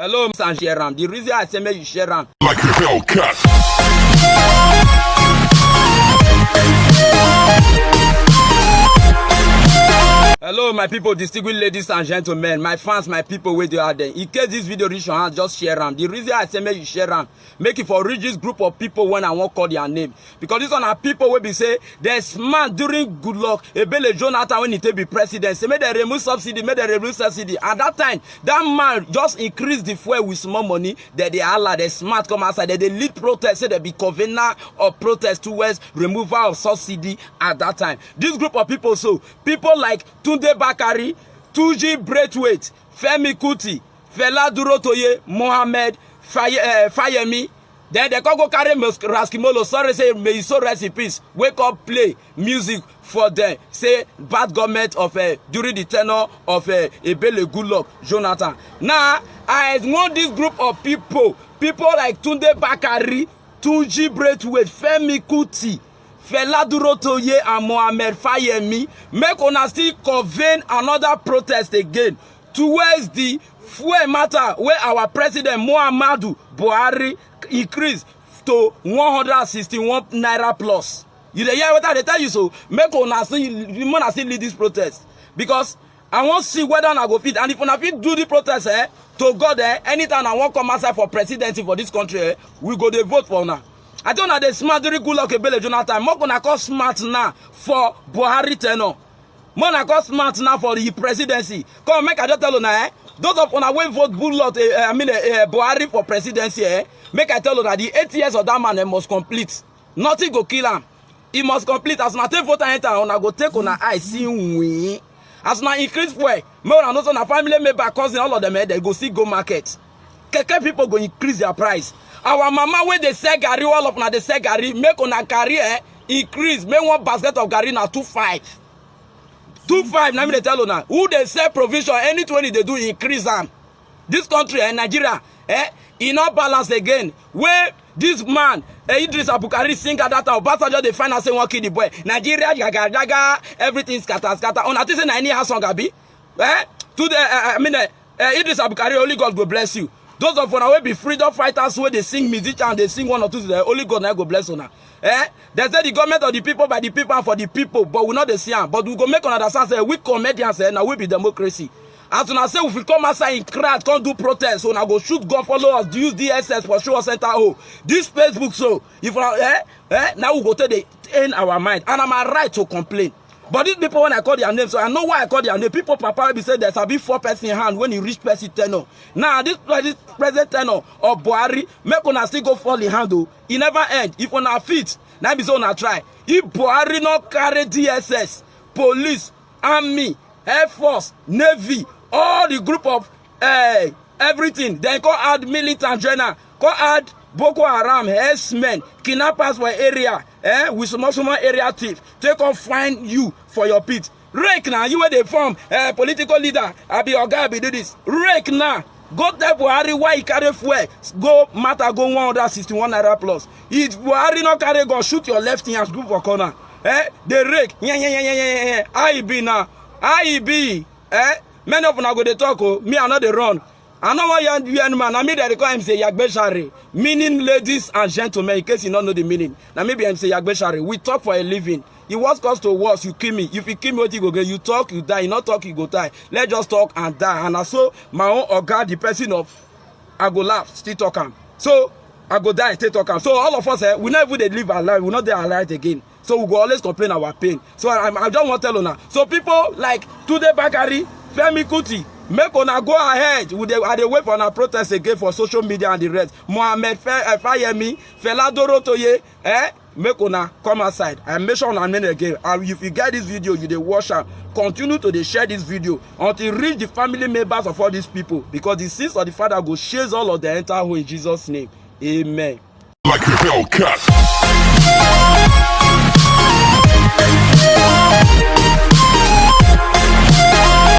Hello, Mr. Sheram. The reason I say make you share am. Like a Hellcat. Hello, my people, distinguished ladies and gentlemen, my fans, my people where they are there. In case this video reach your hand, just share them. The reason I say make you share them, make it for reach this group of people when I won't call their name. Because this one are people where be say they're smart during good luck. Ebele Jonathan when he take be president, say make they remove subsidy, make they remove subsidy. At that time, that man just increased the fuel with small money. That they Allah, they smart come outside. They lead protest, say they be convener of protest towards removal of subsidy at that time. This group of people, so people like Tunde Bakari, Tuji Braithwaite, Femi Kuti, Fela Durotoye, Mohammed, Fayemi. Then they can go carry Raskimolo. Sorry, say may you so rest in peace. Wake up, play music for them. Say bad government of during the tenure of Ebele Goodluck Jonathan. Now I want this group of people like Tunde Bakari, Tuji Braithwaite, Femi Kuti, Fela Durotoye and Mohammed Fayemi, make una still convene another protest again towards the fuel matter where our president Muhammadu Buhari increased to 161 naira plus. You dey hear what I tell you? So make una still lead this protest because I want to see whether I go fit, and if una fit do the protest to God anytime I want come outside for presidency for this country we go dey vote for una. I don't know the smart during Goodluck Ebele Jonathan. More gonna call smart now for Buhari tenure. More gonna call smart now for the presidency. Come make I just tell you now. Those of una wey vote Goodluck, Buhari for presidency. Make I tell you that the 8 years of that man must complete. Nothing go kill him. He must complete. As una take vote enter, una go take una eye see win. As una increase fuel, more than also na family member, cousin, all of them they go see go market. Keke people go increase their price. Our mama where they sell gari, all of na they sell gari, make una career increase. Make one basket of gari na 2.5. 2.5. Now me they tell you now. Who they sell provision, any 20 they do increase them. This country, Nigeria, e not balance again. Where this man, Idris Abukari sing at that time, Obasanjo they find out say one kill the boy. Nigeria, jaga, everything scatter. On a say na any house song abi. To the Idris Abukari, only God will bless you. Those of una will be freedom fighters where they sing music and they sing one or two today. Only God now go bless una. They say the government of the people by the people and for the people, but we not the same. But we go make on understand say we comedians now we be democracy. As soon as say if we come outside in crowd, can't do protest, so now go shoot gun follow us, use DSS for show center. Oh, this Facebook so if now we go to the end our mind, and I'm right to complain. But these people, when I call their name, so I know why I call their name. People papa be say there's a big 4 person in hand when you reach person tenor. Now this present tenor of Buhari, make una still go fall in hand though. It never end. If on our feet, now be so na try. If Buhari not carry DSS, police, army, air force, navy, all the group of everything, then go add militant general, go add Boko Haram, herdsmen, kidnappers for area, with small area thief, take on find you for your pit. Rake now, you where they from, political leader, I be your guy, be do this. Rake now, go tell Buhari why he carry fuel, go matter, go 161 naira plus. If Buhari not carry gun, shoot your left hand group for corner. They rake, how he be now? How he be? Many of them go they talk, me I know they run. I know why young man, I mean they call him say Yagbeshari, meaning ladies and gentlemen, in case you don't know the meaning. Now maybe I'm say Yagbeshari. We talk for a living. It was cost to worse, you kill me. If you kill me, what you go get? You talk, you die. You not talk, you go die. Let's just talk and die. And also my own organ, the person of I go laugh, still talk am. So I go die, still talk am. So all of us we never they live our life, we not there alive again. So we go always complain our pain. So I don't want to tell you now. So people like Tunde Bakari, Femi Kuti, make una go ahead with the wait for our protest again for social media and the rest. Mohammed Fayemi, Fela Durotoye, make una come outside and make sure and again. And if you get this video, you dey watch am. Continue to share this video until reach the family members of all these people, because the sins of the Father go chase all of the entire home in Jesus' name. Amen. Like a Hellcat.